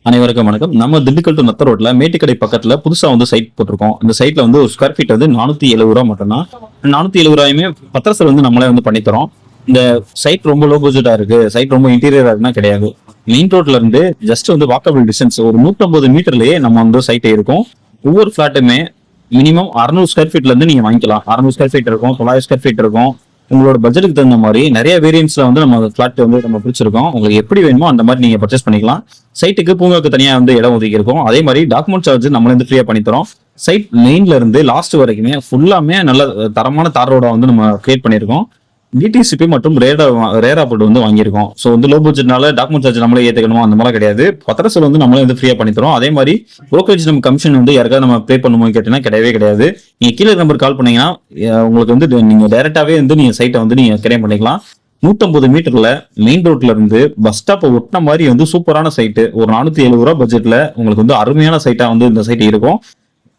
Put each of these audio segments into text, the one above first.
அனைவருக்கும் வணக்கம். நம்ம திண்டுக்கல் டு நத்த ரோட்ல மேட்டுக்கடை பக்கத்துல புதுசா வந்து சைட் போட்டிருக்கோம். இந்த சைட்ல வந்து ஒரு ஸ்கொயர் ஃபீட் வந்து 470 ரூபா மட்டும்தான். 470 ரூபாயுமே பத்திரசல் வந்து நம்மளே வந்து பண்ணித்தரோம். இந்த சைட் ரொம்ப லோ பட்ஜெட்டா இருக்கு, சைட் ரொம்ப இன்டீரியரா இருக்குன்னா கிடையாது. மெயின் ரோட்ல இருந்து ஜஸ்ட் வந்து வாக்கபிள் டிஸ்டன்ஸ் ஒரு 150 மீட்டர்லயே நம்ம வந்து சைட் இருக்கும். ஒவ்வொரு பிளாட்டுமே மினிமம் 600 ஸ்கொயர் ஃபீட்ல இருந்து நீங்க வாங்கிக்கலாம். 600 ஸ்கொயர் ஃபீட் இருக்கும், 900 ஸ்கொயர் ஃபீட் இருக்கும். உங்களோட பட்ஜெட்டுக்கு தகுந்த மாதிரி நிறைய வேரியன்ஸ்ல வந்து நம்ம பிளாட் வந்து நம்ம பிடிச்சிருக்கோம். உங்களுக்கு எப்படி வேணுமோ அந்த மாதிரி நீங்க பர்ச்சேஸ் பண்ணிக்கலாம். சைட்டுக்கு பூங்காக்கு தனியா வந்து இடம் ஒதுக்கி இருக்கும். அதே மாதிரி டாக்குமெண்ட் சார்ஜ் நம்மள இருந்து ஃப்ரீயா பண்ணி தரோம். சைட் மெயின்ல இருந்து லாஸ்ட் வரைக்குமே ஃபுல்லாமே நல்ல தரமான தார் ரோட வந்து நம்ம கிரியேட் பண்ணியிருக்கோம். டிடிசிபி மற்றும் ரேரா போட்டு வந்து வாங்கியிருக்கோம். ஸோ வந்து லோ பட்ஜெட்னால டாக்குமெண்ட் சார்ஜ் நம்மளே ஏற்றுக்கணுமோ அந்த மாதிரி கிடையாது. பத்திரசல் வந்து நம்மளே வந்து ஃப்ரீயா பண்ணி தரோம். அதே மாதிரி புரோக்கரேஜ் நம்ம கமிஷன் வந்து யாருக்காவது நம்ம பே பண்ணுமோ கேட்டீங்கன்னா கிடையவே கிடையாது. நீங்க கீழே நம்பர் கால் பண்ணீங்கன்னா உங்களுக்கு வந்து நீங்க டைரக்டாவே வந்து நீங்க சைட்டை வந்து நீங்க கிரைம் பண்ணிக்கலாம். 150 மீட்டர்ல மெயின் ரோட்ல இருந்து பஸ் ஸ்டாப்பை ஒட்டின மாதிரி வந்து சூப்பரான சைட்டு. ஒரு 470 ரூபா பட்ஜெட்ல உங்களுக்கு வந்து அருமையான சைட்டா வந்து இந்த சைட் இருக்கும்.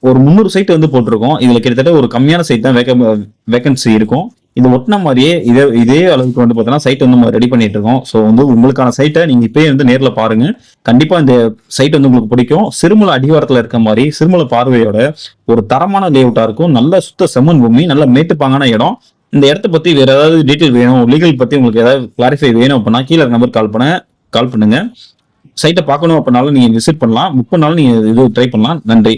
ஒரு 300 சைட் வந்து போட்டிருக்கோம். இதுல கிட்டத்தட்ட ஒரு கம்மியான சைட் தான் வேகன்சி இருக்கும். இது ஒட்டின மாதிரியே இதே அளவுக்கு வந்து பார்த்தீங்கன்னா சைட் வந்து நம்ம ரெடி பண்ணிட்டு இருக்கோம். ஸோ வந்து உங்களுக்கான சைட்டை நீங்க இப்பயே வந்து நேரில் பாருங்க. கண்டிப்பா இந்த சைட் வந்து உங்களுக்கு பிடிக்கும். சிறுமலை அடிவாரத்தில் இருக்க மாதிரி சிறுமலை பார்வையோட ஒரு தரமான லேஅவுட்டா இருக்கும். நல்ல சுத்த செம்மண் பூமி, நல்ல மேட்டுப்பாங்கான இடம். இந்த இடத்த பத்தி வேற ஏதாவது டீட்டெயில் வேணும், லீகல் பத்தி உங்களுக்கு ஏதாவது கிளாரிஃபை வேணும் அப்படின்னா கீழே நம்பர் கால் பண்ணுங்க. சைட்டை பார்க்கணும் அப்படின்னாலும் நீங்க விசிட் பண்ணலாம், புக் பண்ணாலும் நீங்க இது ட்ரை பண்ணலாம். நன்றி.